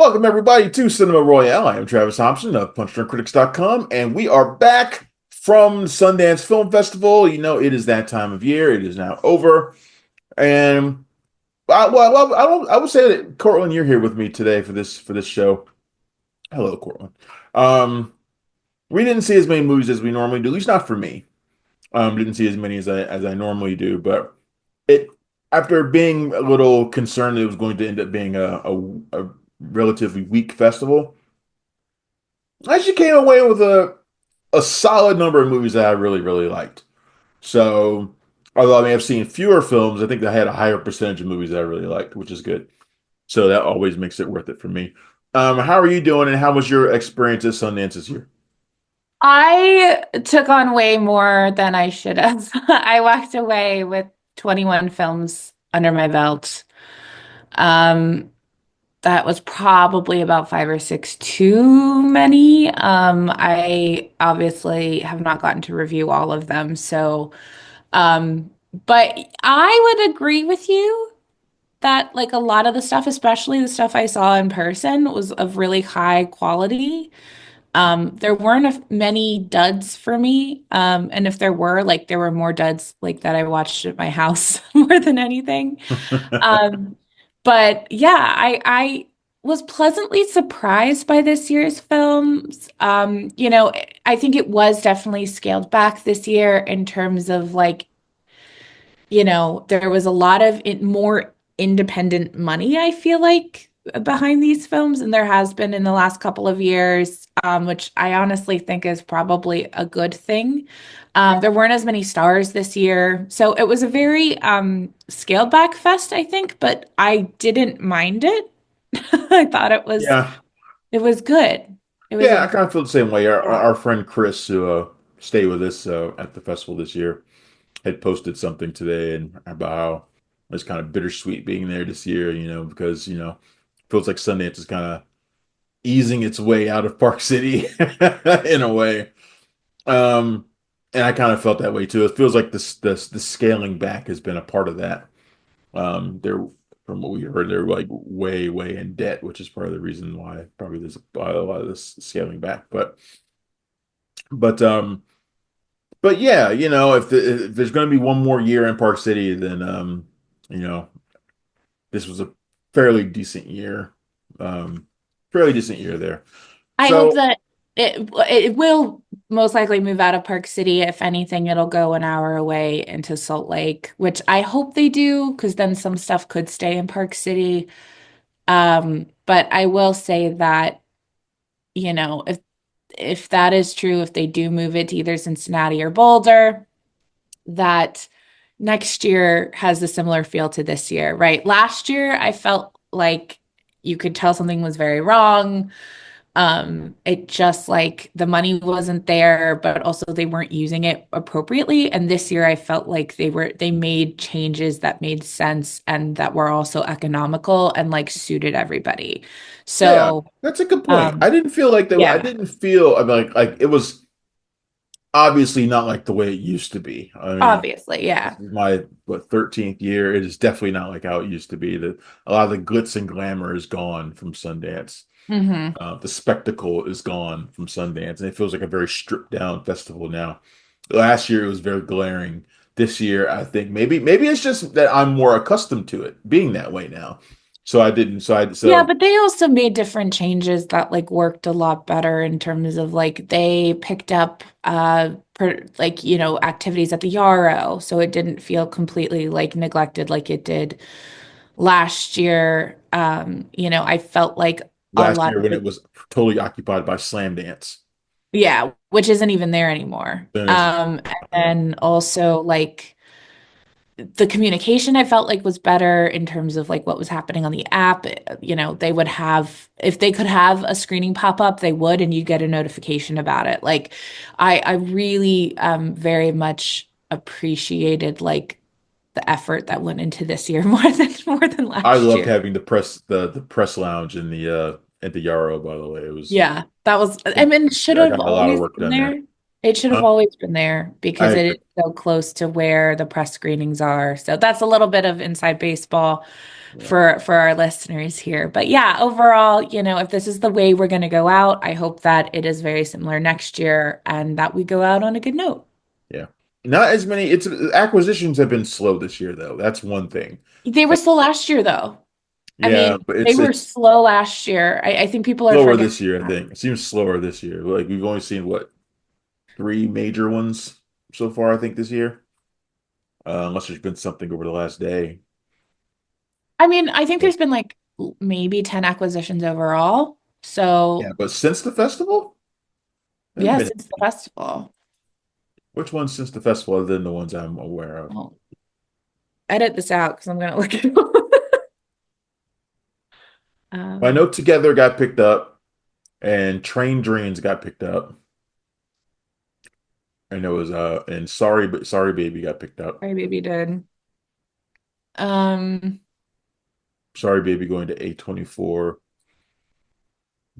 Welcome, everybody, to Cinema Royale. I am Travis Thompson of PunchdrunkCritics.com, and we are back from Sundance Film Festival. You know, it is that time of year. It is now over. And I would say that, Cortland, you're here with me today for this show. Hello, Cortland. Um, we didn't see as many movies as we normally do, at least not for me. Didn't see as many as I normally do, but it after being a little concerned it was going to end up being a relatively weak festival. I actually came away with a solid number of movies that I really, really liked. So, although I may have seen fewer films, I think I had a higher percentage of movies that I really liked, which is good. So that always makes it worth it for me. How are you doing, and how was your experience at Sundance this year? I took on way more than I should have. I walked away with 21 films under my belt. Um, that was probably about five or six too many. I obviously have not gotten to review all of them, um, but I would agree with you that like a lot of the stuff, especially the stuff I saw in person, was of really high quality. There weren't many duds for me. And if there were, like there were more duds like that I watched at my house more than anything. Um, but yeah, I was pleasantly surprised by this year's films. I think it was definitely scaled back this year in terms of like there was a lot of more independent money, I feel like, behind these films, and there has been in the last couple of years, which I honestly think is probably a good thing. There weren't as many stars this year, so it was a very scaled back fest, I think, but I didn't mind it. I thought Yeah, it was good. It was yeah, a I kind of feel the same way. Our friend Chris, who stayed with us at the festival this year, had posted something today and about how it's kind of bittersweet being there this year, because feels like Sundance is kind of easing its way out of Park City in a way. Um, and I kind of felt that way too. It feels like the scaling back has been a part of that. They're From what we heard, they're like way, way in debt, which is part of the reason why probably there's a lot of this scaling back. But but yeah, if there's going to be one more year in Park City, then you know, this was a fairly decent year. Um, fairly decent year there. I hope So that it will most likely move out of Park City. If anything, it'll go an hour away into Salt Lake, which I hope they do, because then some stuff could stay in Park City. But I will say that, if that is true, if they do move it to either Cincinnati or Boulder, that next year has a similar feel to this year, right? Last year, I felt like you could tell something was very wrong. It just like the money wasn't there, but also they weren't using it appropriately. And this year I felt like they made changes that made sense and that were also economical and like suited everybody. yeah, So, that's a good point. I um, didn't feel like that. I yeah, didn't feel, I mean, like it was obviously not like the way it used to be. I mean, obviously, this yeah. is my 13th year. It is definitely not like how it used to be. That a lot of the glitz and glamour is gone from Sundance. Hmm. The spectacle is gone from Sundance, and it feels like a very stripped down festival now. Last year it was very glaring. This year, I think maybe it's just that I'm more accustomed to it being that way now. So I didn't. Yeah, but they also made different changes that like worked a lot better in terms of like they picked up activities at the Yarrow, so it didn't feel completely like neglected like it did last year. I felt like a last lot year of when it was totally occupied by Slam Dance. yeah, which isn't even there anymore. Then it's yeah. And also like the communication I felt like was better in terms of like what was happening on the app. They would have, if they could have a screening pop up, they would, and you get a notification about it. Like I really very much appreciated like the effort that went into this year more than I last loved year. having the press lounge in the at the Yarrow. By the way, it was Yeah, that was, I I think mean, it should I have got a lot of always work been done there. there. It should have Huh? always been there I because it agree. is so close to where the press screenings are. So that's a little bit of inside baseball Yeah. for our listeners here. But yeah, overall, if this is the way we're going to go out, I hope that it is very similar next year and that we go out on a good note. Yeah. Not as many. It's acquisitions have been slow this year, though. That's one thing. They were slow last year, though. I Yeah, mean, but they were it's slow last year. I think people are slower forgetting this year, I that. think. It seems slower this year. Like we've only seen what, three major ones so far, I think, this year. Unless there's been something over the last day. I mean, I think there's been like maybe 10 acquisitions overall. Yeah, So, but since the festival, there haven't yes, been it's the festival. which ones since the festival other than the ones I'm aware of. I'll edit this out because I'm going to look it up. I know Um, Together got picked up and Train Dreams got picked up. I know it was and Sorry Baby got picked up. Sorry, baby did. Um, Sorry Baby going to A24.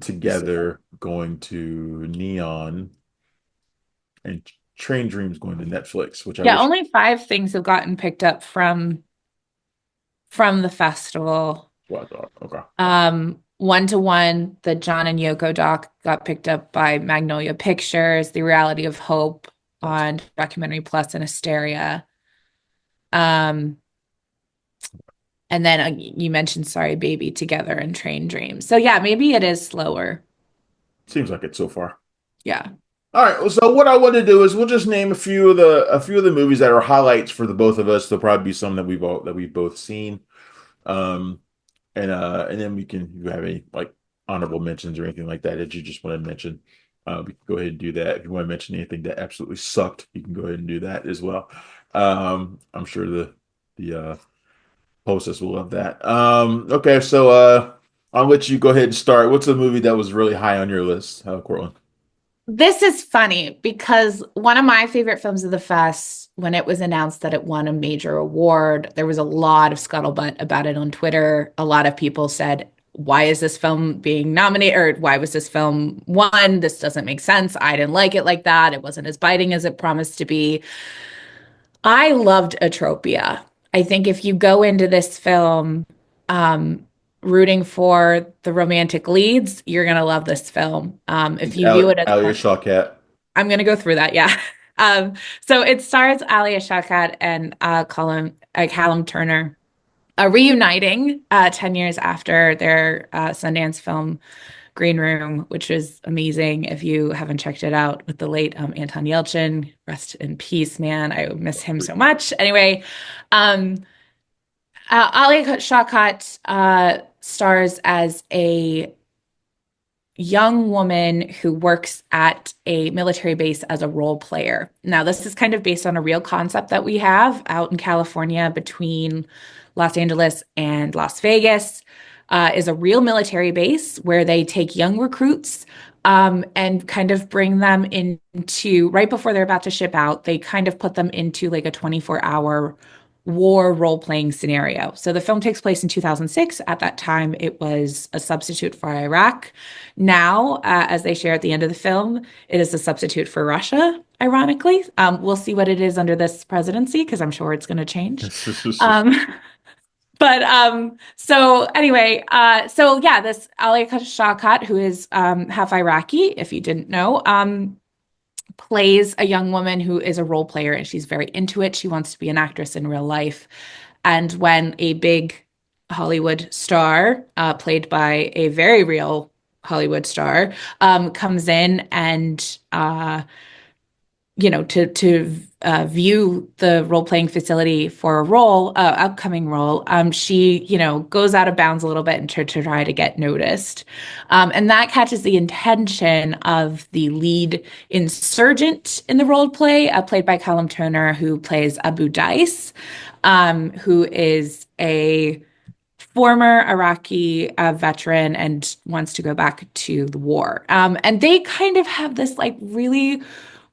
so Together going to Neon and Train Dreams going to Netflix, which I yeah, wish. only 5 things have gotten picked up from the festival. Well, I thought, okay. One to One, the John and Yoko doc got picked up by Magnolia Pictures, The Reality of Hope That's on Documentary Plus and Hysteria. Um, and then you mentioned Sorry Baby Together and Train Dreams. So yeah, maybe it is slower. seems like it so far. Yeah. All right. Well, so what I want to do is we'll just name a few of the movies that are highlights for the both of us. There'll probably be some that we've both seen. Um, and then we can if you have any like honorable mentions or anything like that you just want to mention. We can go ahead and do that. If you want to mention anything that absolutely sucked, you can go ahead and do that as well. I'm sure the hostess will love that. Okay, so I'll let you go ahead and start. What's a movie that was really high on your list, Cortland? This is funny because one of my favorite films of the fest, when it was announced that it won a major award, there was a lot of scuttlebutt about it on Twitter. A lot of people said, why is this film being nominated? Or why was this film won? This doesn't make sense. I didn't like it like that. It wasn't as biting as it promised to be. I loved Atropia. I think if you go into this film rooting for the romantic leads, you're going to love this film. If you view it as Alia a Shawkat. I'm gonna go through that, yeah. So it stars Alia Shawkat and Callum Turner reuniting 10 years after their Sundance Film Green Room, which is amazing. If you haven't checked it out with the late Anton Yelchin, rest in peace, man. I miss him so much. Anyway, um, Alia Shawkat stars as a young woman who works at a military base as a role player. Now, this is kind of based on a real concept that we have out in California between Los Angeles and Las Vegas. Is a real military base where they take young recruits and kind of bring them into right before they're about to ship out. They kind of put them into like a 24-hour war role playing scenario. So the film takes place in 2006. At that time, it was a substitute for Iraq. Now, as they share at the end of the film, it is a substitute for Russia, ironically. We'll see what it is under this presidency because I'm sure it's going to change. Um, so anyway, so yeah, this Ali Shawkat, who is half Iraqi, if you didn't know, plays a young woman who is a role player and she's very into it. She wants to be an actress in real life. And when a big Hollywood star, played by a very real Hollywood star, comes in and view the role playing facility for a role, upcoming role, she goes out of bounds a little bit and to try to get noticed, and that catches the attention of the lead insurgent in the role play, played by Callum Turner, who plays Abu Dice, who is a former Iraqi veteran and wants to go back to the war. And they kind of have this like really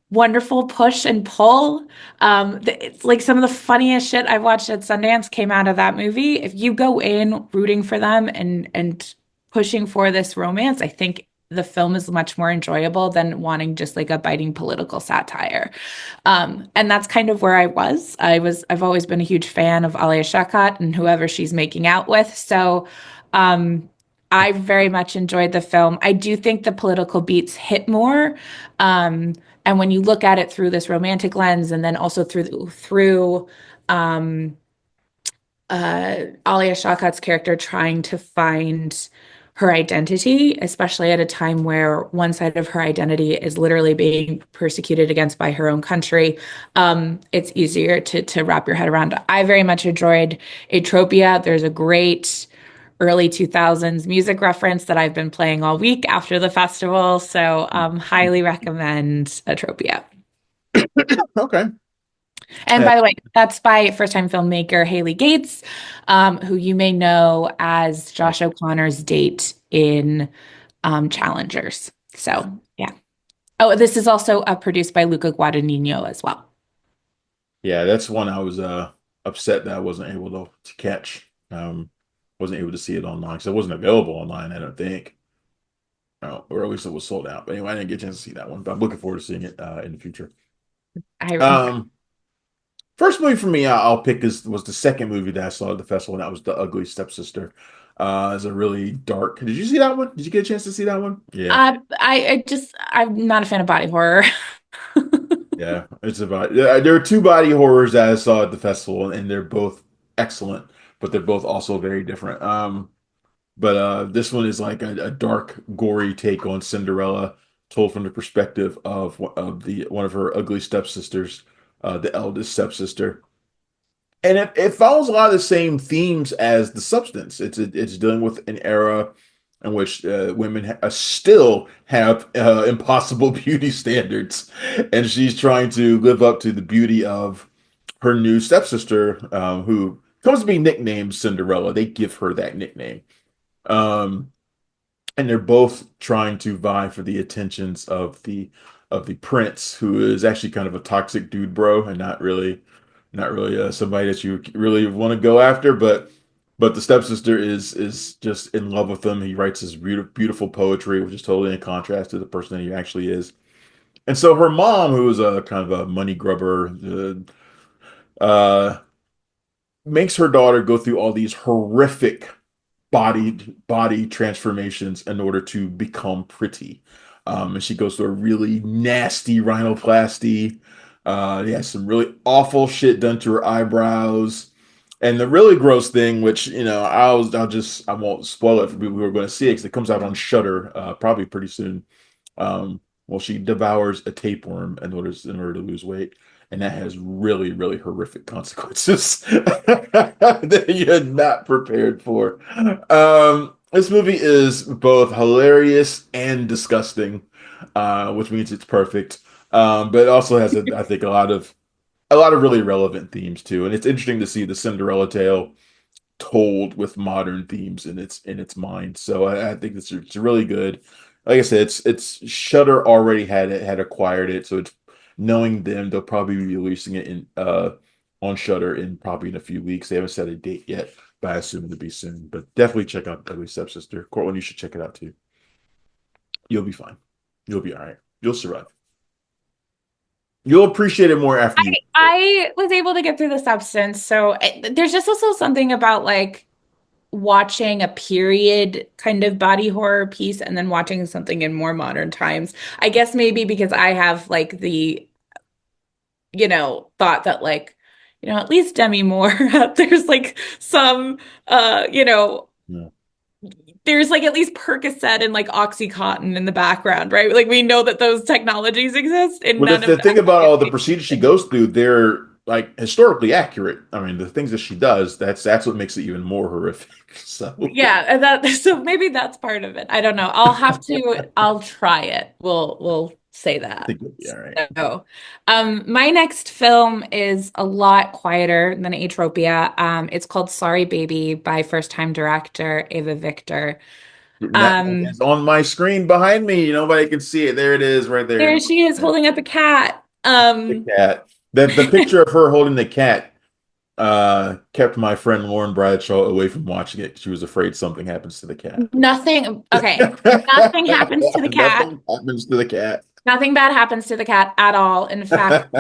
wonderful push and pull. It's like some of the funniest shit I've watched at Sundance came out of that movie. If you go in rooting for them and pushing for this romance, I think the film is much more enjoyable than wanting just like a biting political satire. And that's kind of where I was. I've always been a huge fan of Alia Shawkat and whoever she's making out with. So um, I very much enjoyed the film. I do think the political beats hit more. Um, and when you look at it through this romantic lens and then also through um, Alia Shawkat's character trying to find her identity, especially at a time where one side of her identity is literally being persecuted against by her own country. It's easier to wrap your head around. I very much enjoyed Atropia. There's a great early 2000s music reference that I've been playing all week after the festival. So highly recommend Atropia. Okay. And Uh, by the way, that's by first-time filmmaker Haley Gates, who you may know as Josh O'Connor's date in Challengers. So, yeah. Oh, this is also produced by Luca Guadagnino as well. yeah, that's one I was upset that I wasn't able to catch. Wasn't able to see it online because it wasn't available online, I don't think. Or at least it was sold out. But anyway, I didn't get a chance to see that one. But I'm looking forward to seeing it in the future. I Um, First movie for me I'll pick was the second movie that I saw at the festival, and that was The Ugly Stepsister. It's a really dark. Did you see that one? Did you get a chance to see that one? Yeah. I'm not a fan of body horror. Yeah, it's about there are two body horrors that I saw at the festival, and they're both excellent, but they're both also very different. But this one is like a dark, gory take on Cinderella, told from the perspective of the one of her ugly stepsisters, the eldest stepsister. And it follows a lot of the same themes as The Substance. It's dealing with an era in which women still have impossible beauty standards, and she's trying to live up to the beauty of her new stepsister, who comes to be nicknamed Cinderella. They give her that nickname. Um, and they're both trying to vie for the attentions of the prince, who is actually kind of a toxic dude, bro, and not really somebody that you really want to go after. But the stepsister is just in love with him. He writes his beautiful poetry, which is totally in contrast to the person that he actually is. And so her mom, who is a kind of a money grubber, uh, makes her daughter go through all these horrific body transformations in order to become pretty. And she goes through a really nasty rhinoplasty. Yeah, some really awful shit done to her eyebrows. And the really gross thing, which I won't spoil it for people who are going to see it because it comes out on Shudder probably pretty soon. Well, she devours a tapeworm in order to lose weight, and that has really, really horrific consequences that you're not prepared for. This movie is both hilarious and disgusting, which means it's perfect. But it also has, I think, a lot of really relevant themes too, and it's interesting to see the Cinderella tale told with modern themes in its mind. So I think it's really good. Like I said, it's Shudder already had acquired it, so it's knowing them, they'll probably be releasing it in on Shudder in a few weeks. They haven't set a date yet, but I assume it'll be soon. But definitely check out Ugly Stepsister. Cortland, you should check it out too. You'll be fine. You'll be all right. You'll survive. You'll appreciate it more after you. I was able to get through The Substance. So there's just also something about like watching a period kind of body horror piece and then watching something in more modern times. I guess maybe because I have like the, thought that like, at least Demi Moore, there's like some, Yeah. there's like at least Percocet and like Oxycontin in the background, right? Like we know that those technologies exist and Well, none the of thing that. about all the procedures she goes through, they're like historically accurate. I mean, the things that she does, that's what makes it even more horrific. So, Yeah, and that so maybe that's part of it. I don't know. I'll try it. We'll say I that. think it'll be all right. So, my next film is a lot quieter than Atropia. It's called Sorry Baby by first-time director Ava Victor. That Um, is on my screen behind me. Nobody can see it. There it is, right there. there she is holding up a cat. The cat. The picture of her holding the cat. kept my friend Lauren Bradshaw away from watching it. She was afraid something happens to the cat. Nothing, okay. Nothing happens to the cat. Nothing happens to the cat. Nothing bad happens to the cat at all. In fact,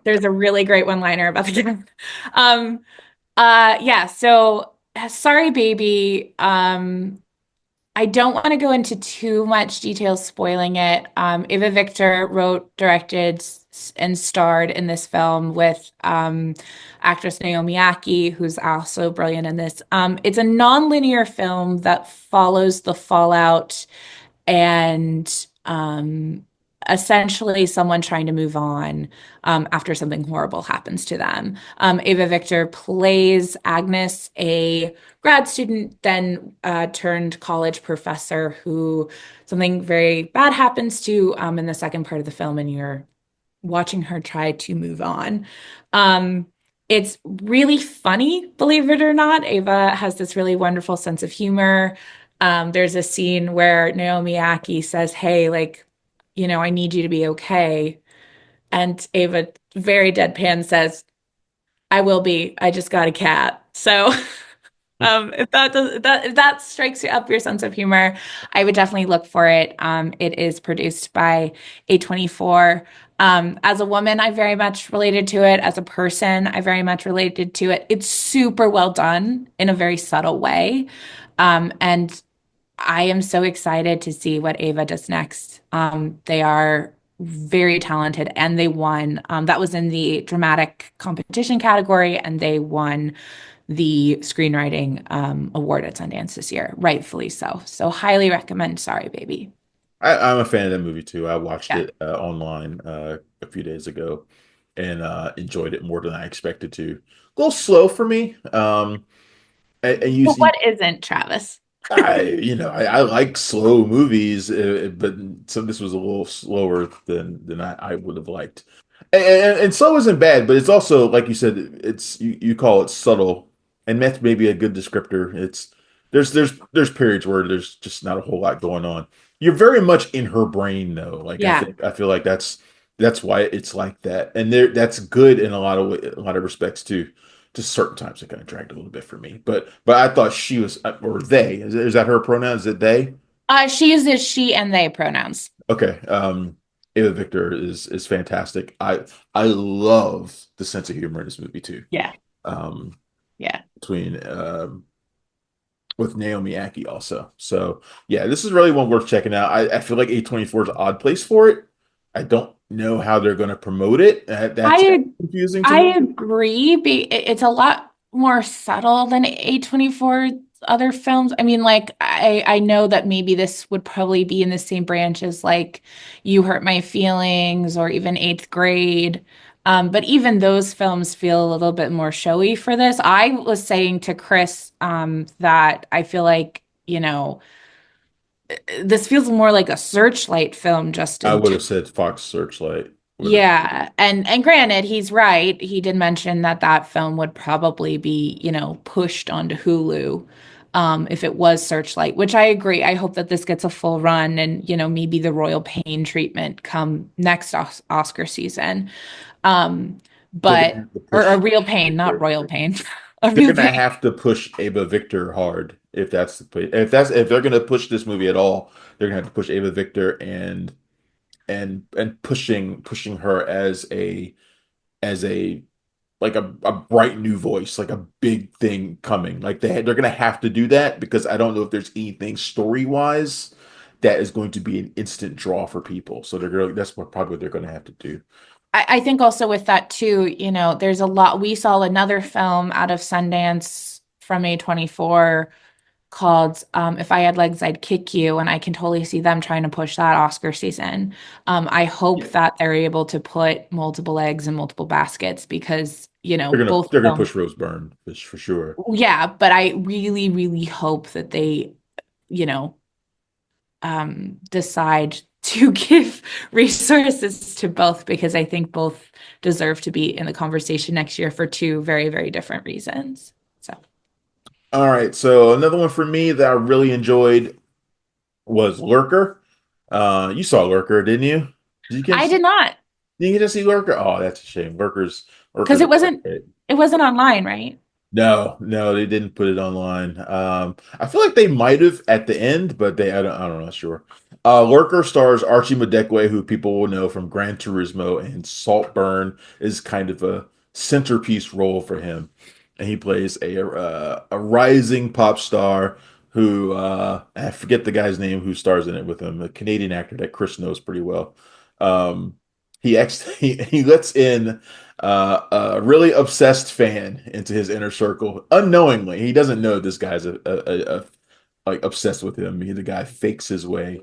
there's a really great one-liner about the cat. Um, yeah, so sorry, baby. I don't want to go into too much detail spoiling it. Ava Victor wrote, directed, and starred in this film with actress Naomi Ackie, who's also brilliant in this. It's a non-linear film that follows the fallout and essentially someone trying to move on after something horrible happens to them. Ava Victor plays Agnes, a grad student, then turned college professor who something very bad happens to in the second part of the film, and you're watching her try to move on. Um, it's really funny, believe it or not. Ava has this really wonderful sense of humor. There's a scene where Naomi Ackie says, "Hey, like, I need you to be okay." And Ava, very deadpan, says, "I will be. I just got a cat." So if that strikes you up your sense of humor, I would definitely look for it. It is produced by A24. As a woman, I very much related to it. As a person, I very much related to it. It's super well done in a very subtle way. And I am so excited to see what Ava does next. They are very talented and they won. That was in the dramatic competition category, and they won the screenwriting award at Sundance this year, rightfully so. So highly recommend Sorry Baby. I'm a fan of that movie too. I watched Yeah. it online a few days ago and enjoyed it more than I expected to. A little slow for me. And you Well, see, what isn't, Travis? I like slow movies, but some this was a little slower than I would have liked. And slow isn't bad, but it's also like you said, you call it subtle, and that's maybe a good descriptor. It's there's periods where there's just not a whole lot going on. You're very much in her brain though. Like Yeah. I feel like that's why it's like that, and that's good in a lot of respects too. Just certain times it kind of dragged a little bit for me, but I thought she was or they is that her pronoun? Is it they? She uses she and they pronouns. Okay. Ava Victor is fantastic. I love the sense of humor in this movie too. Yeah. Um, Yeah. between with Naomi Ackie also. So yeah, this is really one worth checking out. I feel like A24 is an odd place for it. I don't know how they're going to promote it. That's I confusing to I me. agree. It's a lot more subtle than A24's other films. I mean, like I know that maybe this would probably be in the same branch as like You Hurt My Feelings or even Eighth Grade. But even those films feel a little bit more showy for this. I was saying to Chris that I feel like, this feels more like a Searchlight film just I in would have said Fox Searchlight. Would have. yeah, and granted, he's right. He did mention that that film would probably be, pushed onto Hulu, if it was Searchlight, which I agree. I hope that this gets a full run and, maybe the Royal Pain treatment come next Oscar season. Um, They're gonna but have to or a push real Ava pain, not Victor. Royal Pain, a They're real gonna pain. have to push Ava Victor hard if that's the play. If they're gonna push this movie at all, they're gonna have to push Ava Victor and pushing her as a like a bright new voice, like a big thing coming. Like they're gonna have to do that because I don't know if there's anything story wise that is going to be an instant draw for people. So that's what probably what they're gonna have to do. I think also with that too, there's a lot. We saw another film out of Sundance from A24 called If I Had Legs, I'd Kick You, and I can totally see them trying to push that Oscar season. I hope Yeah. that they're able to put multiple eggs in multiple baskets because, both They're gonna films, push Rose Byrne for sure. yeah, but I really, really hope that they, you know, decide to give resources to both because I think both deserve to be in the conversation next year for two very, very different reasons. So All right, so another one for me that I really enjoyed was Lurker. You saw Lurker, didn't you? Did you I catch? did not. You get to see Lurker. Oh, that's a shame. Because Lurker's great. it wasn't online, right? No, no, they didn't put it online. I feel like they might have at the end, but I'm not sure. Lurker stars Archie Madekwe, who people will know from Gran Turismo and Saltburn, is kind of a centerpiece role for him, and he plays a rising pop star who I forget the guy's name who stars in it with him, a Canadian actor that Chris knows pretty well. He lets in a really obsessed fan into his inner circle unknowingly. He doesn't know this guy's like obsessed with him. The guy fakes his way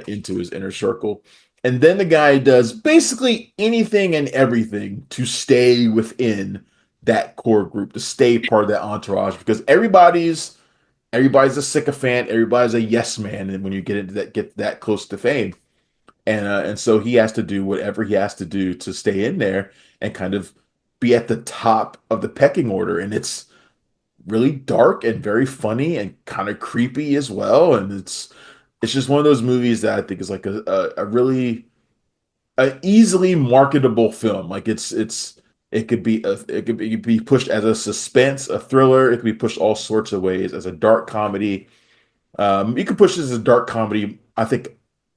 into his inner circle, and then the guy does basically anything and everything to stay within that core group, to stay part of that entourage, because everybody's a sycophant, everybody's a yes man, and when you get that close to fame, and so he has to do whatever he has to do to stay in there and kind of be at the top of the pecking order. And it's really dark and very funny and kind of creepy as well. And it's just one of those movies that I think is like a really a easily marketable film. Like it could be pushed as a suspense, a thriller. It could be pushed all sorts of ways as a dark comedy. You could push this as a dark comedy. I think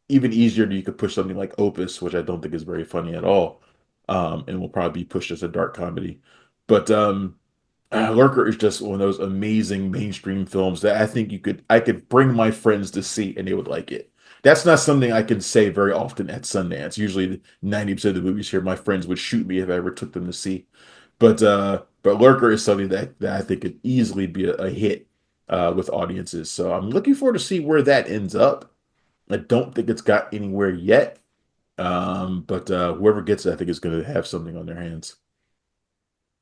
even easier than you could push something like Opus, which I don't think is very funny at all, and will probably be pushed as a dark comedy. But Lurker is just one of those amazing mainstream films that I could bring my friends to see and they would like it. That's not something I can say very often at Sundance. Usually, 90% of the movies here, my friends would shoot me if I ever took them to see. But Lurker is something that I think could easily be a hit with audiences. So I'm looking forward to see where that ends up. I don't think it's got anywhere yet, but whoever gets it, I think is going to have something on their hands.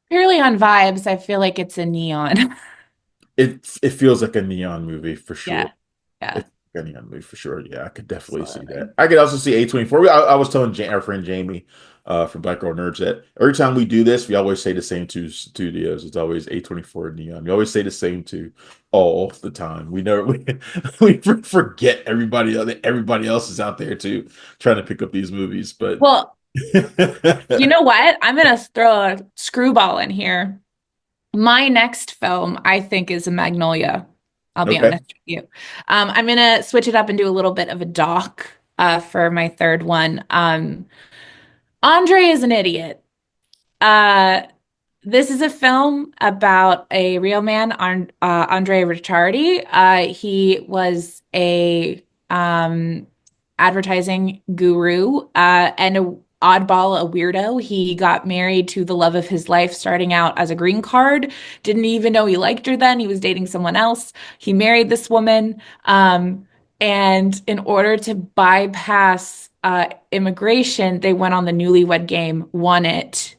Purely on vibes, I feel like it's a neon. It feels like a neon movie for sure. Yeah. Yeah. It's like a neon movie for sure. Yeah, I could definitely see Absolutely. that. I could also see A24. I was telling our friend Jamie from Black Girl Nerds that every time we do this, we always say the same two studios. It's always A24 and Neon. We always say the same two all the time. We never we forget everybody else is out there too, trying to pick up these movies. But Well, you know what? I'm gonna throw a screwball in here. My next film, I think, is a Magnolia. I'll be okay. honest with you. I'm gonna switch it up and do a little bit of a doc for my third one. Andre is an idiot. Uh, this is a film about a real man, Andre Ricciardi. He was a advertising guru and a oddball, a weirdo. He got married to the love of his life, starting out as a green card. Didn't even know he liked her then. He was dating someone else. He married this woman, and in order to bypass immigration, they went on the newlywed game, won it,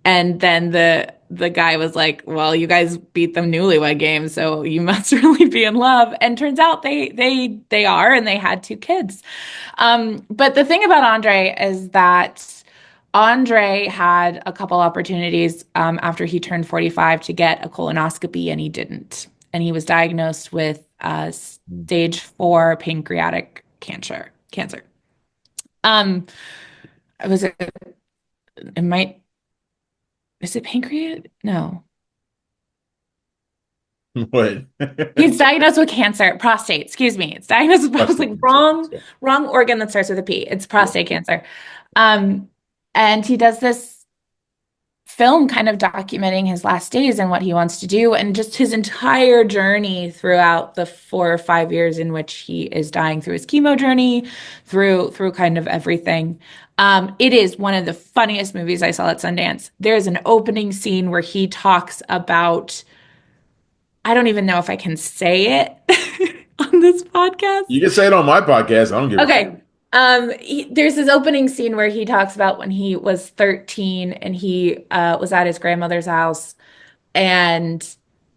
and then the guy was like, "Well, you guys beat the newlywed game, so you must really be in love." And turns out they are, and they had two kids. But the thing about Andre is that Andre had a couple opportunities after he turned 45 to get a colonoscopy, and he didn't. And he was diagnosed with stage 4 pancreatic cancer. Cancer. Um, was it? It might. Is it pancreas? No. What? He's diagnosed with cancer, prostate, excuse me. It's diagnosed with, I was Prostate like, cancer. wrong organ that starts with a P. It's Yeah. prostate cancer. Um, and he does this film kind of documenting his last days and what he wants to do and just his entire journey throughout the 4 or 5 years in which he is dying, through his chemo journey, through kind of everything. It is one of the funniest movies I saw at Sundance. There's an opening scene where he talks about, I don't even know if I can say it on this podcast. You can say it on my podcast. I don't give a shit. Okay. There's this opening scene where he talks about when he was 13 and he was at his grandmother's house. And,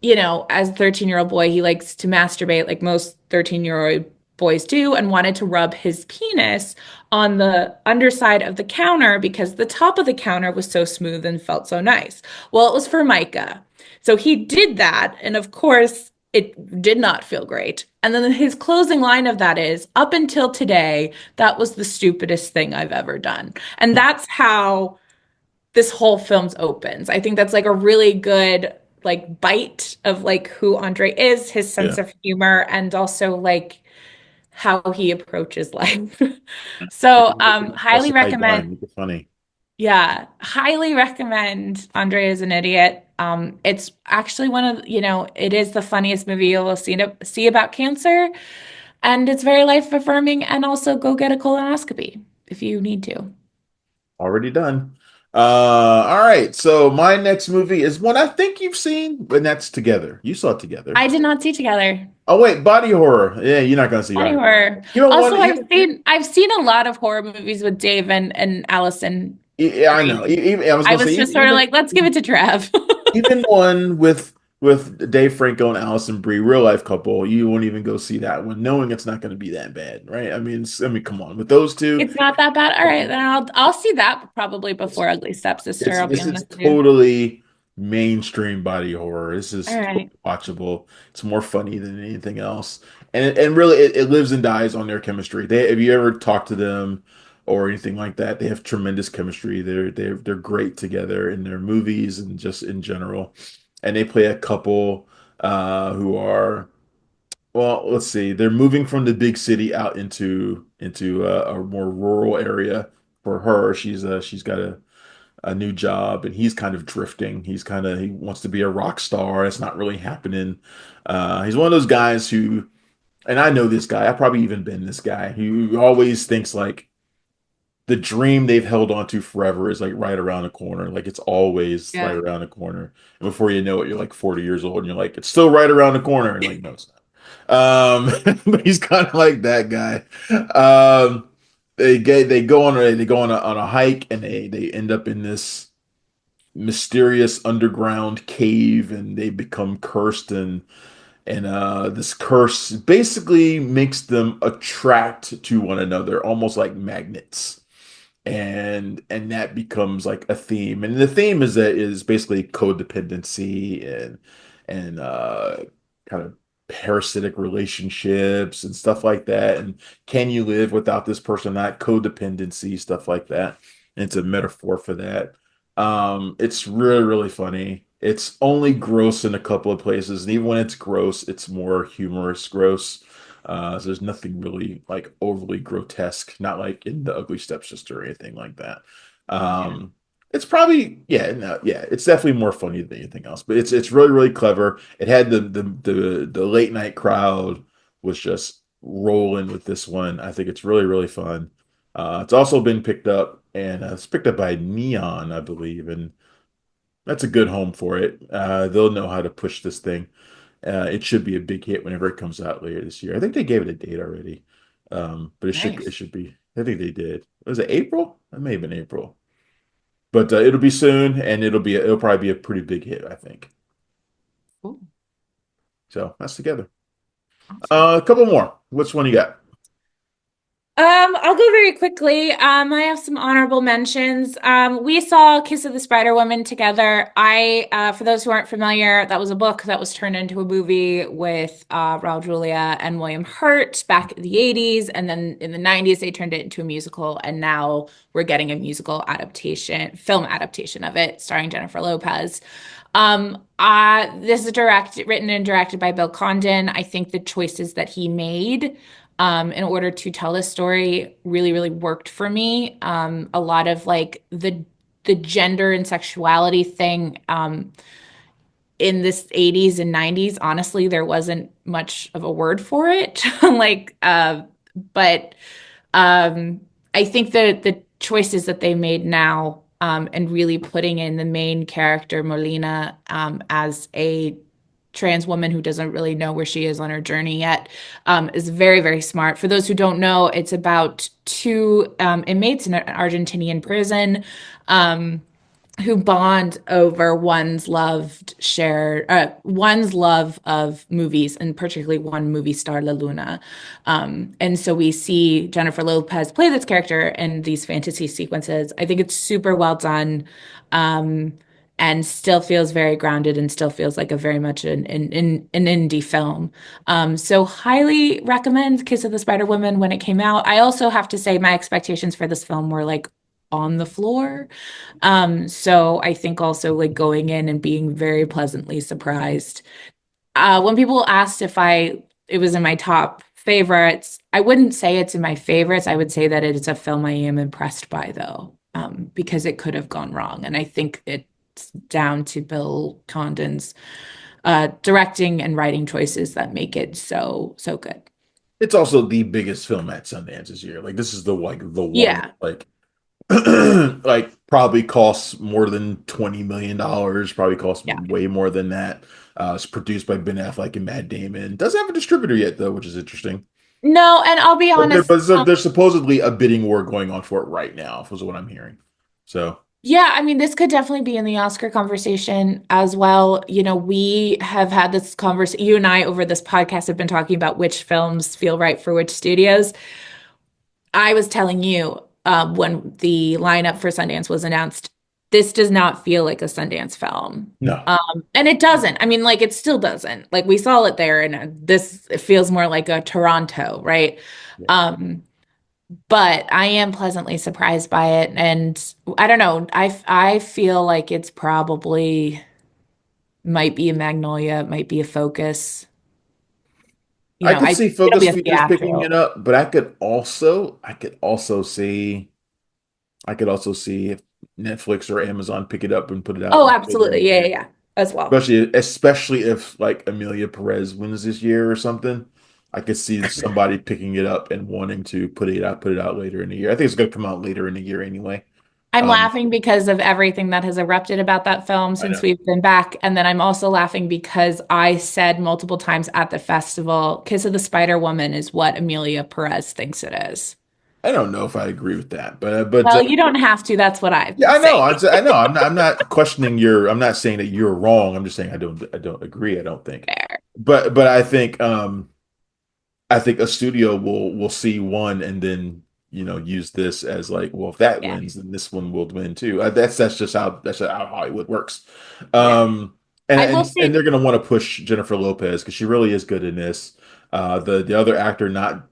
as a 13-year-old boy, he likes to masturbate like most 13-year-old boys do, and wanted to rub his penis on the underside of the counter because the top of the counter was so smooth and felt so nice. Well, it was for Micah. So he did that. And of course, it did not feel great. And then his closing line of that is, up until today, that was the stupidest thing I've ever done. And that's how this whole film's opens. I think that's like a really good like bite of like who Andre is, his Yeah, sense of humor, and also like how he approaches life. So, that's highly a tight line. recommend. Make it funny. Yeah, highly recommend Andre is an Idiot. It's actually one of, it is the funniest movie you'll see about cancer, and it's very life affirming. And also, go get a colonoscopy if you need to. Already done. All right. So my next movie is one I think you've seen, and that's Together. You saw it Together. I did not see Together. Oh wait, body horror. Yeah, you're not gonna see Body body. horror. You know Also, what? I've seen a lot of horror movies with Dave and Allison Yeah, I know. Green. I was I gonna say was just sort of like, let's give it to Trev. even one with Dave Franco and Allison Brie, real life couple, you won't even go see that one, knowing it's not going to be that bad, right? I mean, come on, with those two, It's not that bad. All right, then I'll see that probably before Ugly Stepsister, I'll be this is honest with you. totally mainstream body horror. This is All totally right. watchable. It's more funny than anything else, and really, it lives and dies on their chemistry. They, if you ever talk to them or anything like that, they have tremendous chemistry. They're great together in their movies and just in general. And they play a couple who are, well, let's see, they're moving from the big city out into a more rural area. For her, she's got a new job, and he's kind of drifting. He wants to be a rock star. It's not really happening. He's one of those guys who, and I know this guy. I've probably even been this guy who always thinks like the dream they've held on to forever is like right around the corner. Like it's always right Yeah. around the corner. And before you know it, you're like 40 years old and you're like, it's still right around the corner. And like, no, it's not. But he's kind of like that guy. They go on a hike, and they end up in this mysterious underground cave, and they become cursed, and this curse basically makes them attract to one another almost like magnets, and that becomes like a theme, and the theme is basically codependency and kind of parasitic relationships and stuff like that, and can you live without this person, not codependency, stuff like that. And it's a metaphor for that. It's really funny. It's only gross in a couple of places, and even when it's gross, it's more humorous gross. So there's nothing really like overly grotesque, not like in The Ugly Stepsister or anything like that. Yeah. It's probably, yeah, no, yeah, it's definitely more funny than anything else, but it's really clever. It had the late night crowd was just rolling with this one. I think it's really fun. It's also been picked up, and it's picked up by Neon, I believe, and that's a good home for it. They'll know how to push this thing. It should be a big hit whenever it comes out later this year. I think they gave it a date already, but it Nice. should be. I think they did. Was it April? It may have been April, but it'll be soon, and it'll probably be a pretty big hit, I think. Cool. So that's Together. Awesome. A couple more. Which one you got? I'll go very quickly. I have some honorable mentions. We saw Kiss of the Spider Woman together. For those who aren't familiar, that was a book that was turned into a movie with Raul Julia and William Hurt back in the 80s. And then in the 90s, they turned it into a musical. And now we're getting a musical adaptation, film adaptation of it, starring Jennifer Lopez. This is written and directed by Bill Condon. I think the choices that he made in order to tell this story really worked for me. A lot of like the gender and sexuality thing in this 80s and 90s, honestly, there wasn't much of a word for it. Like, but I think the choices that they made now, and really putting in the main character, Molina, as a trans woman who doesn't really know where she is on her journey yet, is very smart. For those who don't know, it's about two inmates in an Argentinian prison. Who bond over one's love of movies, and particularly one movie star, La Luna. And so we see Jennifer Lopez play this character in these fantasy sequences. I think it's super well done. Um, and still feels very grounded and still feels like a very much an indie film. So highly recommend Kiss of the Spider Woman when it came out. I also have to say my expectations for this film were like on the floor. So I think also like going in and being very pleasantly surprised. When people asked if it was in my top favorites, I wouldn't say it's in my favorites. I would say that it's a film I am impressed by, though, because it could have gone wrong. And I think it's down to Bill Condon's directing and writing choices that make it so good. It's also the biggest film at Sundance this year. Like this is the one Yeah, like like probably costs more than $20 million. Probably costs yeah. way more than that. It's produced by Ben Affleck and Matt Damon. Doesn't have a distributor yet though, which is interesting. No, and I'll be But, there, honest. but there's supposedly a bidding war going on for it right now, was what I'm hearing. So Yeah, I mean, this could definitely be in the Oscar conversation as well. You know, we have had this conversation, you and I over this podcast have been talking about which films feel right for which studios. I was telling you when the lineup for Sundance was announced, this does not feel like a Sundance film. no. And it doesn't. I mean, like, it still doesn't. Like, we saw it there, and this it feels more like a Toronto, right? Yeah. Um, but I am pleasantly surprised by it. And I don't know, I feel like it's probably might be a Magnolia, might be a Focus. You I know, could I see it'll be Focus a Features picking it theatrical. up, but I could also see if Netflix or Amazon pick it up and put it out Oh, later in absolutely. the Yeah, yeah, year. yeah. As well. Especially if like Amelia Perez wins this year or something. I could see somebody picking it up and wanting to put it out later in the year. I think it's going to come out later in the year anyway. I'm Um, laughing because of everything that has erupted about that film I since know. we've been back. And then I'm also laughing because I said multiple times at the festival, Kiss of the Spider Woman is what Amelia Perez thinks it is. I don't know if I agree with that, but Well, you don't have to. That's what I've yeah, been I know. saying. I know. I'm not questioning your. I'm not saying that you're wrong. I'm just saying I don't agree. I don't think. Fair. But I think a studio will see one and then use this as like, well, if that Yeah. wins, then this one will win too. That's just how Hollywood works. Yeah. And I will and and say, they're gonna want to push Jennifer Lopez because she really is good in this. The other actor, not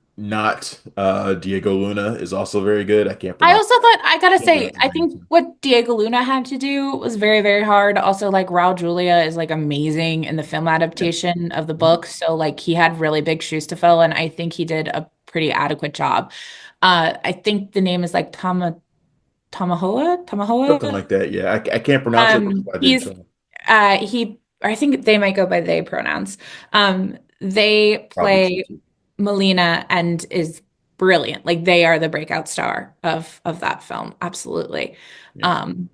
Diego Luna, is also very good. I can't I pronounce also thought, I gotta can't say, pronounce his I name. think what Diego Luna had to do was very, very hard. Also, like Raul Julia is like amazing in the film Yeah. adaptation of the Mhm. book. So like he had really big shoes to fill, and I think he did a pretty adequate job. I think the name is like Something Tamahoa. like that. Yeah, I can't pronounce it, which is why I didn't He's try. I think they might go by they pronouns. They Probably true play too. Melina and is brilliant. Like they are the breakout star of that film. Absolutely. Yeah. Um,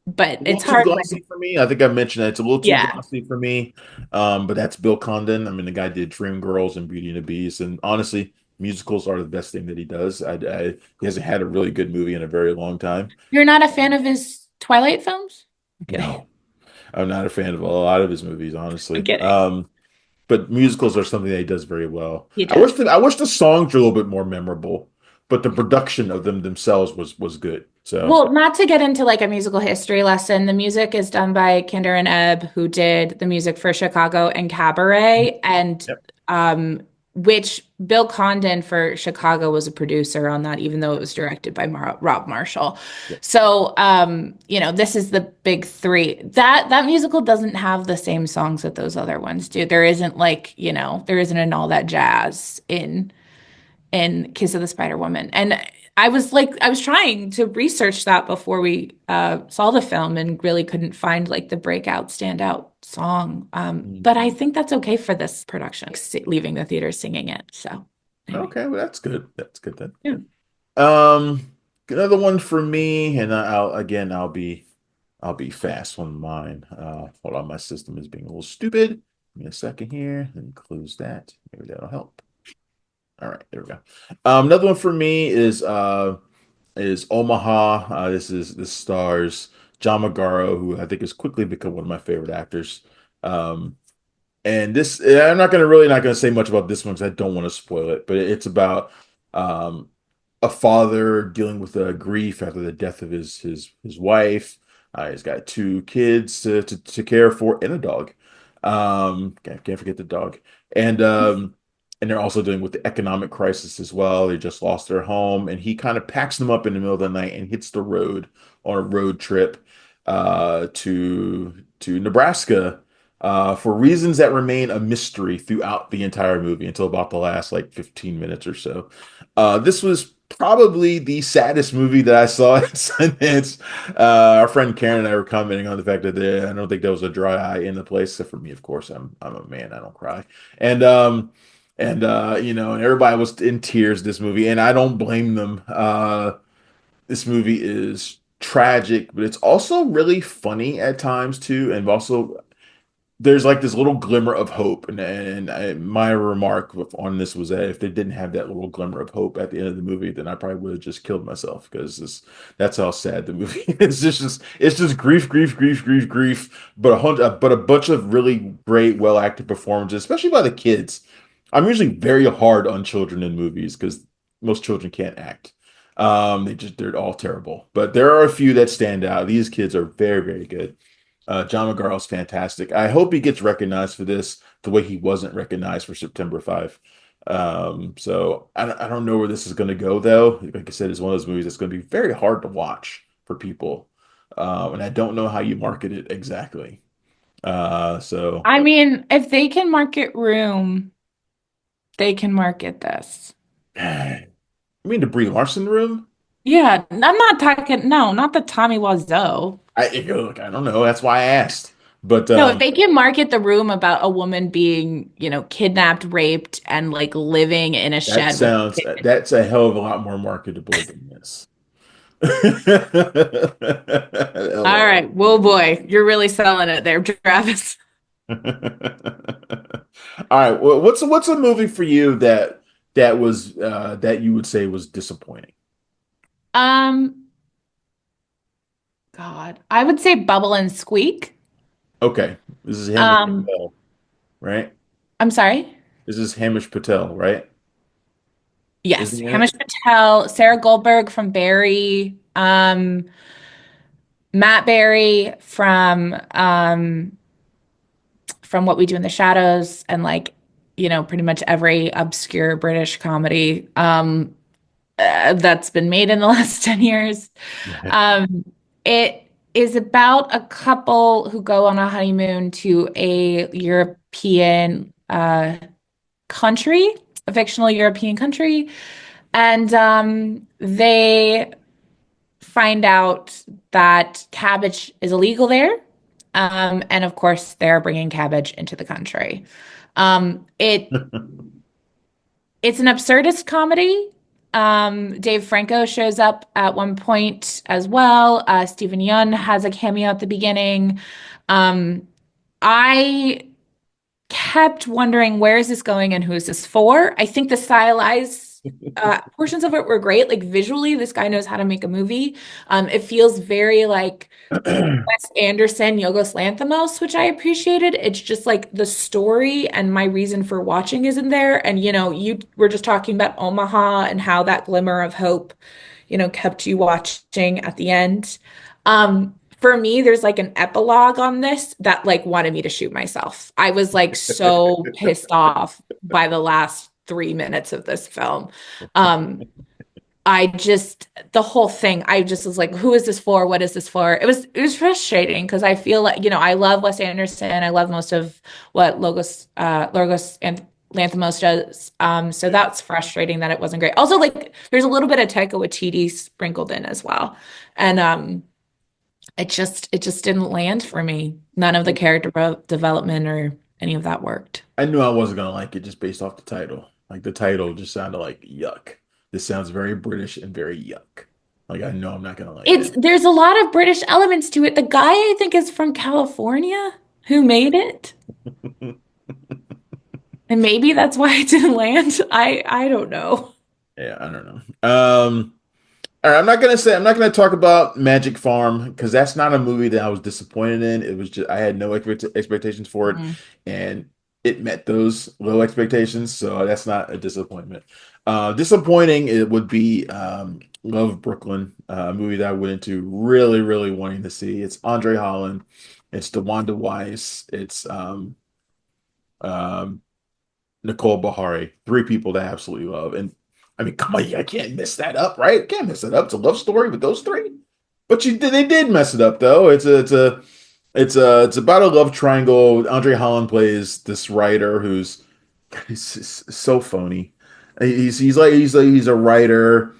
but A little it's too hard glossy when, for me. I think I mentioned that it's a little too yeah. glossy for me. But that's Bill Condon. I mean, the guy did Dreamgirls and Beauty and the Beast, and honestly, musicals are the best thing that he does. He hasn't had a really good movie in a very long time. You're not a fan Um, of his Twilight films? I'm kidding. no, I'm not a fan of a lot of his movies, I'm honestly. kidding. But musicals are something that he does very well. He I wish does. that I wish the songs were a little bit more memorable, but the production of them themselves was good. So, Well, not to get into like a musical history lesson, the music is done by Kinder and Ebb, who did the music for Chicago and Cabaret, and yep, which Bill Condon for Chicago was a producer on that, even though it was directed by Rob Marshall. yep. So, you know, this is the big three. That musical doesn't have the same songs that those other ones do. There isn't like, you know, there isn't an all that jazz in Kiss of the Spider Woman. And I was trying to research that before we saw the film and really couldn't find like the breakout standout song. But I Mhm. think that's okay for this production, like, leaving the theater singing it. So anyway, Okay, well that's good. That's good then. yeah. Um, another one for me, and I'll be fast on mine. Hold on, my system is being a little stupid. Give me a second here. Let me close that. Maybe that'll help. All right, there we go. Another one for me is Omaha. This stars John Magaro, who I think has quickly become one of my favorite actors. Um, and this, I'm not gonna say much about this one because I don't want to spoil it, but it's about um, a father dealing with grief after the death of his wife. He's got two kids to care for and a dog. Can't forget the dog. And and they're also dealing with the economic crisis as well. They just lost their home, and he kind of packs them up in the middle of the night and hits the road on a road trip to Nebraska for reasons that remain a mystery throughout the entire movie until about the last like 15 minutes or so. This was probably the saddest movie that I saw at Sundance. Our friend Karen and I were commenting on the fact that I don't think there was a dry eye in the place, except for me, of course. I'm a man, I don't cry. And you know, and everybody was in tears this movie, and I don't blame them. This movie is tragic, but it's also really funny at times too, and also there's like this little glimmer of hope, my remark on this was that if they didn't have that little glimmer of hope at the end of the movie, then I probably would have just killed myself because that's how sad the movie is. It's just grief, grief, grief, grief, grief, but a bunch of really great, well acted performances, especially by the kids. I'm usually very hard on children in movies because most children can't act. They're all terrible, but there are a few that stand out. These kids are very, very good. John McGarle's fantastic. I hope he gets recognized for this the way he wasn't recognized for September 5. So I don't know where this is going to go, though. Like I said, it's one of those movies that's going to be very hard to watch for people. And I don't know how you market it exactly. So, I mean, if they can market Room, they can market this. I mean, the Brie Larson room? Yeah, I'm not talking, no, not the Tommy Wiseau. Look, I don't know. That's why I asked. But No, if they can market The Room about a woman being, kidnapped, raped, and like living in a that shed with sounds kids. that's a hell of a lot more marketable than this. All right. Whoa, boy. You're really selling it there, Travis. All right. Well, what's a movie for you that you would say was disappointing? Um, God, I would say Bubble and Squeak. Okay, this is Hamish Um, Patel, right? I'm sorry. This is Hamish Patel, right? Yes, Isn't he in it? Hamish Patel, Sarah Goldberg from Barry, Matt Berry from What We Do in the Shadows, and like, pretty much every obscure British comedy that's been made in the last 10 years. Um, it is about a couple who go on a honeymoon to a European country, a fictional European country, and they find out that cabbage is illegal there. And of course, they're bringing cabbage into the country. Um, it it's an absurdist comedy. Dave Franco shows up at one point as well. Stephen Yeun has a cameo at the beginning. Um, I kept wondering where is this going and who is this for? I think the stylized portions of it were great. Like visually, this guy knows how to make a movie. It feels very like Wes Anderson, Yorgos Lanthimos, which I appreciated. It's just like the story and my reason for watching isn't there. And you were just talking about Omaha and how that glimmer of hope, kept you watching at the end. For me, there's like an epilogue on this that like wanted me to shoot myself. I was like so pissed off by the last 3 minutes of this film. Um, the whole thing, I just was like, who is this for? What is this for? It was frustrating because I feel like, I love Wes Anderson. I love most of what Logos and Lanthimos does. So Yeah. that's frustrating that it wasn't great. Also, like, there's a little bit of Taika Waititi sprinkled in as well. And it just didn't land for me. None of the character development or any of that worked. I knew I wasn't gonna like it just based off the title. Like the title just sounded like yuck. This sounds very British and very yuck. Like I know I'm not gonna like it. There's a lot of British elements to it. The guy I think is from California who made it. And maybe that's why it didn't land. I don't know. Yeah, I don't know. All right, I'm not gonna talk about Magic Farm because that's not a movie that I was disappointed in. It was just I had no expectations for it, Mhm. and it met those low expectations, so that's not a disappointment. Disappointing it would be Love Brooklyn, a movie that I went into really, really wanting to see. It's Andre Holland, it's DeWanda Wise, it's um, Nicole Bahari, three people that I absolutely love. And I mean, come on, I can't mess that up, right? Can't mess it up. It's a love story with those three. But they did mess it up though. It's about a love triangle. Andre Holland plays this writer who's he's so phony. He's a writer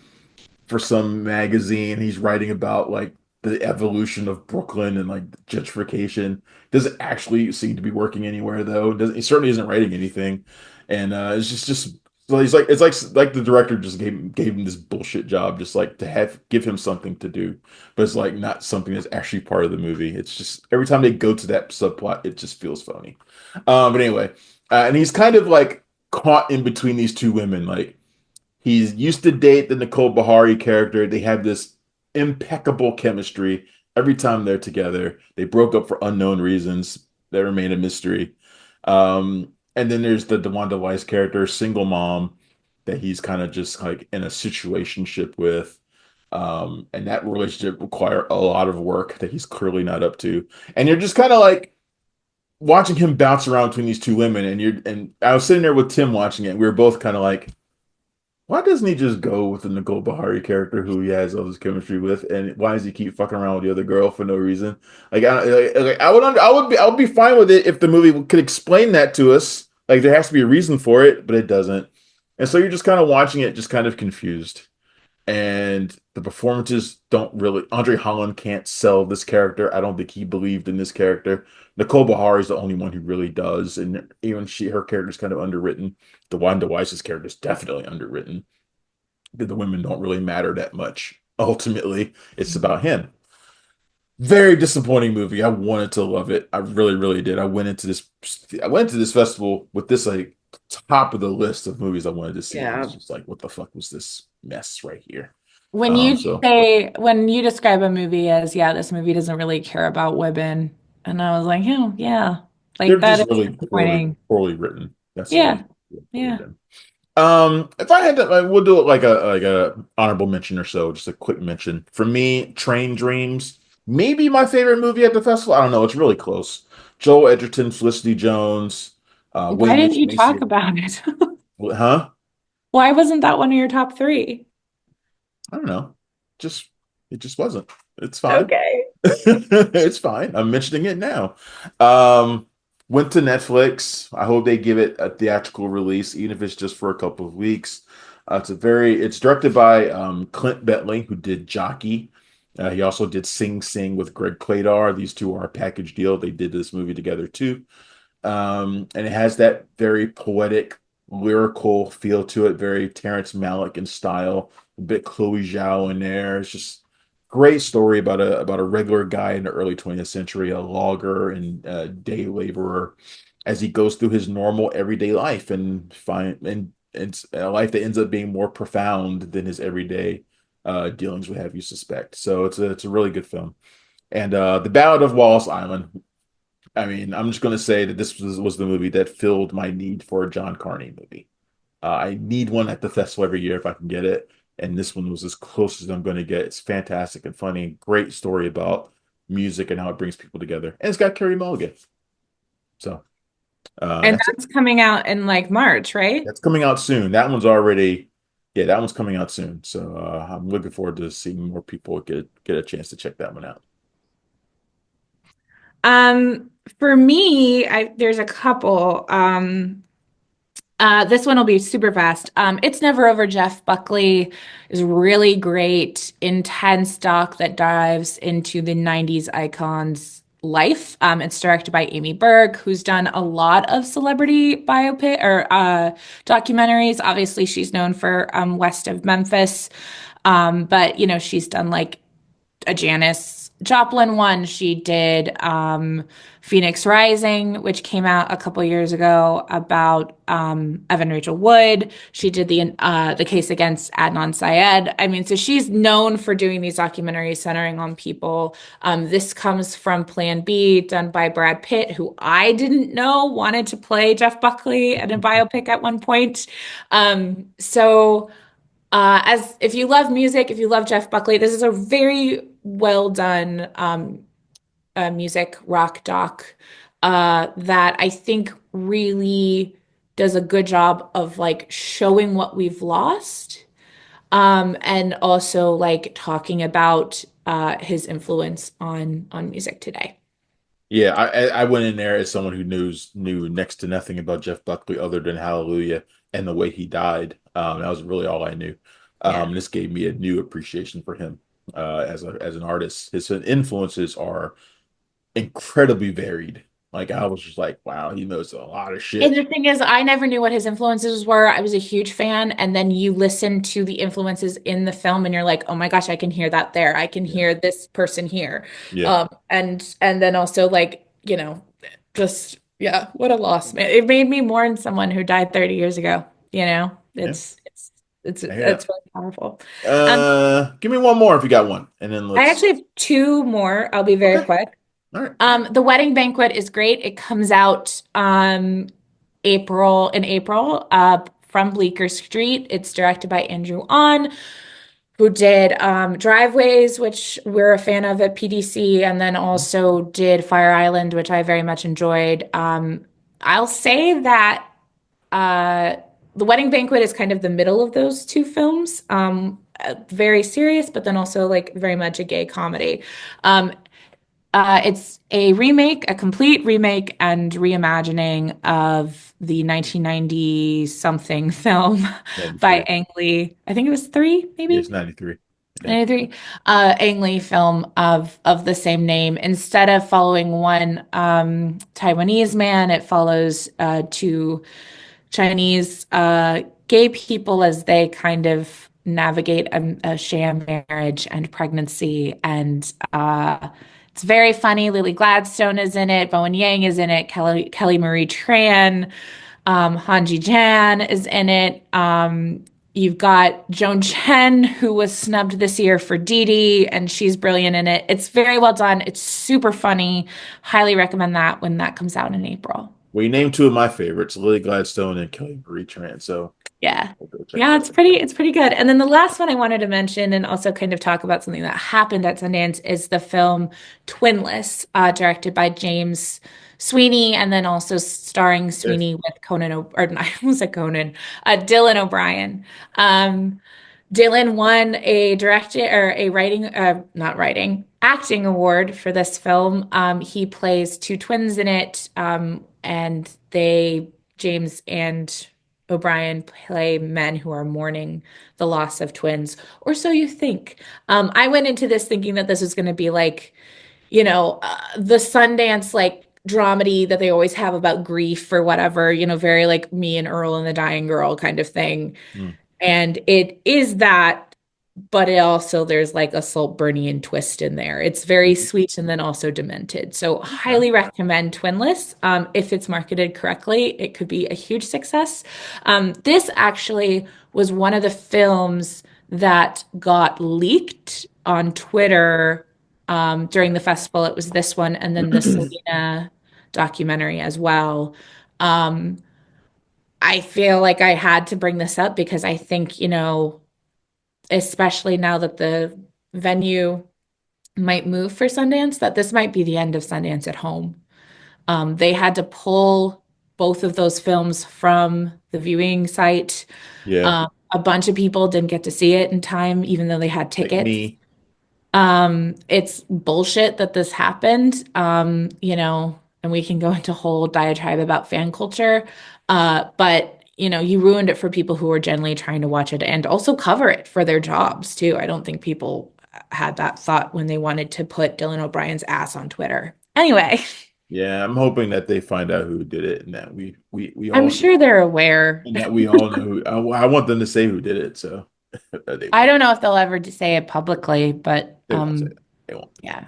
for some magazine. He's writing about like the evolution of Brooklyn and like gentrification. Doesn't actually seem to be working anywhere though. Doesn't he certainly isn't writing anything, and it's just so he's like it's like the director just gave him this bullshit job just like to have give him something to do, but it's like not something that's actually part of the movie. It's just every time they go to that subplot, it just feels phony. But anyway, and he's kind of like caught in between these two women, like. He's used to date the Nicole Bahari character. They have this impeccable chemistry every time they're together. They broke up for unknown reasons that remain a mystery. And then there's the DeWanda Wise character, single mom, that he's kind of just like in a situationship with. And that relationship require a lot of work that he's clearly not up to. And you're just kind of like watching him bounce around between these two women. And I was sitting there with Tim watching it. And we were both kind of like, why doesn't he just go with the Nicole Bahari character who he has all this chemistry with, and why does he keep fucking around with the other girl for no reason? I would be fine with it if the movie could explain that to us. Like there has to be a reason for it, but it doesn't. And so you're just kind of watching it, just kind of confused. And the performances don't really. Andre Holland can't sell this character. I don't think he believed in this character. Nicole Bahari is the only one who really does, and even her character is kind of underwritten. The Wanda Wise's character is definitely underwritten. The women don't really matter that much. Ultimately, it's about him. Very disappointing movie. I wanted to love it. I really, really did. I went into this festival with this like top of the list of movies I wanted to see. And it's Yeah. just like, what the fuck was this mess right here? When Um, you so when you describe a movie as, yeah, this movie doesn't really care about women, and I was like, oh, yeah, they're like that just is really disappointing. poorly written. That's all. Yeah, Poorly yeah. done. If I had to, we'll do it like a honorable mention or so, just a quick mention. For me, Train Dreams, maybe my favorite movie at the festival. I don't know. It's really close. Joel Edgerton, Felicity Jones, Why William didn't H. you talk Macy. about it? Huh? Why wasn't that one of your top three? I don't know. Just it just wasn't. It's fine. Okay. It's fine. I'm mentioning it now. Um, Went to Netflix. I hope they give it a theatrical release, even if it's just for a couple of weeks. It's directed by Clint Bentley, who did Jockey. He also did Sing Sing with Greg Pladar. These two are a package deal. They did this movie together too. And it has that very poetic, lyrical feel to it, very Terrence Malick in style, a bit Chloe Zhao in there. It's just great story about a regular guy in the early 20th century, a logger and day laborer, as he goes through his normal everyday life and find and it's a life that ends up being more profound than his everyday dealings would have you suspect. So it's a really good film. And The Ballad of Wallace Island, I mean, I'm just going to say that was the movie that filled my need for a John Carney movie. I need one at the festival every year if I can get it, and this one was as close as I'm going to get. It's fantastic and funny, great story about music and how it brings people together, and it's got Carey Mulligan. So And that's it. that's coming out in like March, right? That's coming out soon. That one's already, yeah, that one's coming out soon. So I'm looking forward to seeing more people get a chance to check that one out. For me, there's a couple. This one will be super fast. It's Never Over. Jeff Buckley is really great, intense doc that dives into the 90s icon's life. It's directed by Amy Berg, who's done a lot of celebrity biopic or documentaries. Obviously, she's known for West of Memphis. But she's done like a Janis Joplin one. She did Phoenix Rising, which came out a couple years ago about Evan Rachel Wood. She did the case against Adnan Syed. I mean, so she's known for doing these documentaries centering on people. This comes from Plan B, done by Brad Pitt, who I didn't know wanted to play Jeff Buckley in a biopic at one point. So As if you love music, if you love Jeff Buckley, this is a very well done music rock doc that I think really does a good job of like showing what we've lost, and also like talking about his influence on music today. Yeah, I went in there as someone who knew next to nothing about Jeff Buckley other than Hallelujah and the way he died. That was really all I knew. Yeah. This gave me a new appreciation for him as an artist. His influences are incredibly varied. Like I was just like, wow, he knows a lot of And shit. the thing is, I never knew what his influences were. I was a huge fan, and then you listen to the influences in the film, and you're like, "Oh my gosh, I can hear that there. I can Yeah, hear this person here." yeah, And then also like, just yeah, what a loss, man. It made me mourn someone who died 30 years ago. yeah. I hear It's that. really powerful. Um, Give me one more if you got one, and then I let's. actually have two more. I'll be very Okay, quick. all right. The Wedding Banquet is great. It comes out April from Bleecker Street. It's directed by Andrew On, who did Driveways, which we're a fan of at PDC, and then also did Fire Island, which I very much enjoyed. I'll say that uh, The Wedding Banquet is kind of the middle of those two films. Very serious, but then also like very much a gay comedy. Um, it's a remake, a complete remake and reimagining of the 1990 something film by 93. Ang Lee. I think it was three, Yes, maybe 93. Yeah. 93. Ang Lee film of the same name. Instead of following one Taiwanese man, it follows two Chinese gay people as they kind of navigate a sham marriage and pregnancy. And it's very funny. Lily Gladstone is in it. Bowen Yang is in it. Kelly Marie Tran. Hanji Jan is in it. You've got Joan Chen, who was snubbed this year for Dee Dee, and she's brilliant in it. It's very well done. It's super funny. Highly recommend that when that comes out in April. Well, you named two of my favorites, Lily Gladstone and Kelly Marie Tran. So Yeah. I'll go check Yeah, that out. it's pretty good. And then the last one I wanted to mention and also kind of talk about something that happened at Sundance is the film Twinless, directed by James Sweeney and then also starring Yes. Sweeney with or not, I almost said Conan, Dylan O'Brien. Um, Dylan won a directing or a writing, not writing, acting award for this film. He plays two twins in it, and James and O'Brien, play men who are mourning the loss of twins, or so you think. I went into this thinking that this was going to be like, the Sundance like dramedy that they always have about grief or whatever, very like Me and Earl and the Dying Girl kind of thing. Mm. And it is that, but it also there's like a Saltburnian twist in there. It's very Mhm. sweet and then also demented. So Okay. highly recommend Twinless. If it's marketed correctly, it could be a huge success. This actually was one of the films that got leaked on Twitter during the festival. It was this one and then the Selena documentary as well. Um, I feel like I had to bring this up because I think, especially now that the venue might move for Sundance, that this might be the end of Sundance at home. They had to pull both of those films from the viewing site. Yeah, A bunch of people didn't get to see it in time, even though they had like tickets. me. It's bullshit that this happened, and we can go into whole diatribe about fan culture. But you ruined it for people who were generally trying to watch it and also cover it for their jobs too. I don't think people had that thought when they wanted to put Dylan O'Brien's ass on Twitter. Anyway, Yeah, I'm hoping that they find out who did it and that we I'm all sure they're aware. and that we all know who. I want them to say who did it, so they I won't. don't know if they'll ever say it publicly, but They won't say that. They won't. yeah,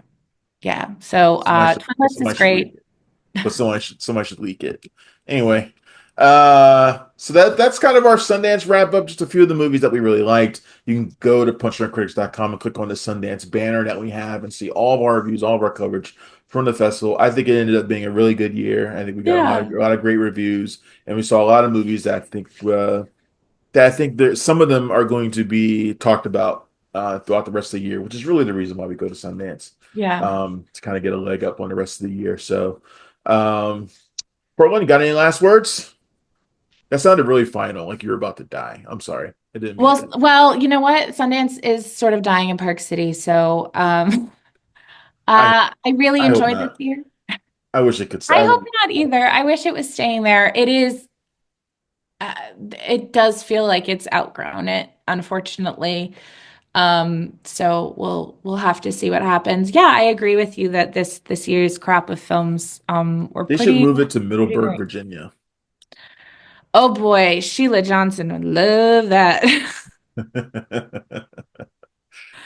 yeah. So Twinless is Somebody should leak great. it. But somebody should leak it. Anyway, so that's kind of our Sundance wrap up. Just a few of the movies that we really liked. You can go to punchdrunkcritics.com and click on the Sundance banner that we have and see all of our reviews, all of our coverage from the festival. I think it ended up being a really good year. I think we got Yeah. a lot of great reviews, and we saw a lot of movies that I think that I think some of them are going to be talked about throughout the rest of the year, which is really the reason why we go to Sundance, Yeah. to kind of get a leg up on the rest of the year. So, Cortland, you got any last words? That sounded really final, like you were about to die. I'm sorry, I didn't mean Well, to. well, you know what? Sundance is sort of dying in Park City, so I I really I hope enjoyed this not. year. I wish it could. I hope not either. I wish it was staying there. It is, uh, it does feel like it's outgrown it, unfortunately. So we'll have to see what happens. Yeah, I agree with you that this year's crop of films were They should move it to pretty Middleburg, great. Virginia. Oh boy, Sheila Johnson would love that.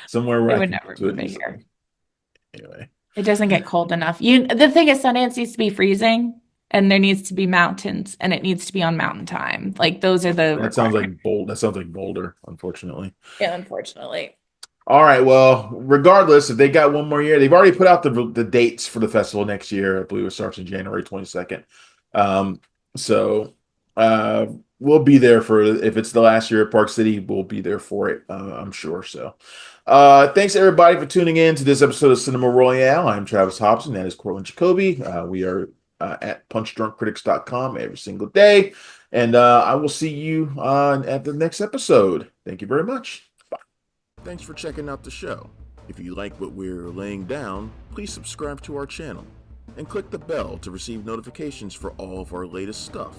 Somewhere where They I would can never get to it move it here. easily. Anyway, It doesn't get cold enough. The thing is, Sundance needs to be freezing, and there needs to be mountains, and it needs to be on mountain time. Like those are the that sounds requirements. like bold. That sounds like Boulder, unfortunately. Yeah, unfortunately. All right. Well, regardless, if they got one more year, they've already put out the dates for the festival next year. I believe it starts in January 22nd. Um, so uh, we'll be there for if it's the last year at Park City, we'll be there for it. I'm sure. So thanks everybody for tuning in to this episode of Cinema Royale. I'm Travis Hobson. That is Cortland Jacoby. We are at punchdrunkcritics.com every single day. And I will see you at the next episode. Thank you very much. Thanks for checking out the show. If you like what we're laying down, please subscribe to our channel and click the bell to receive notifications for all of our latest stuff.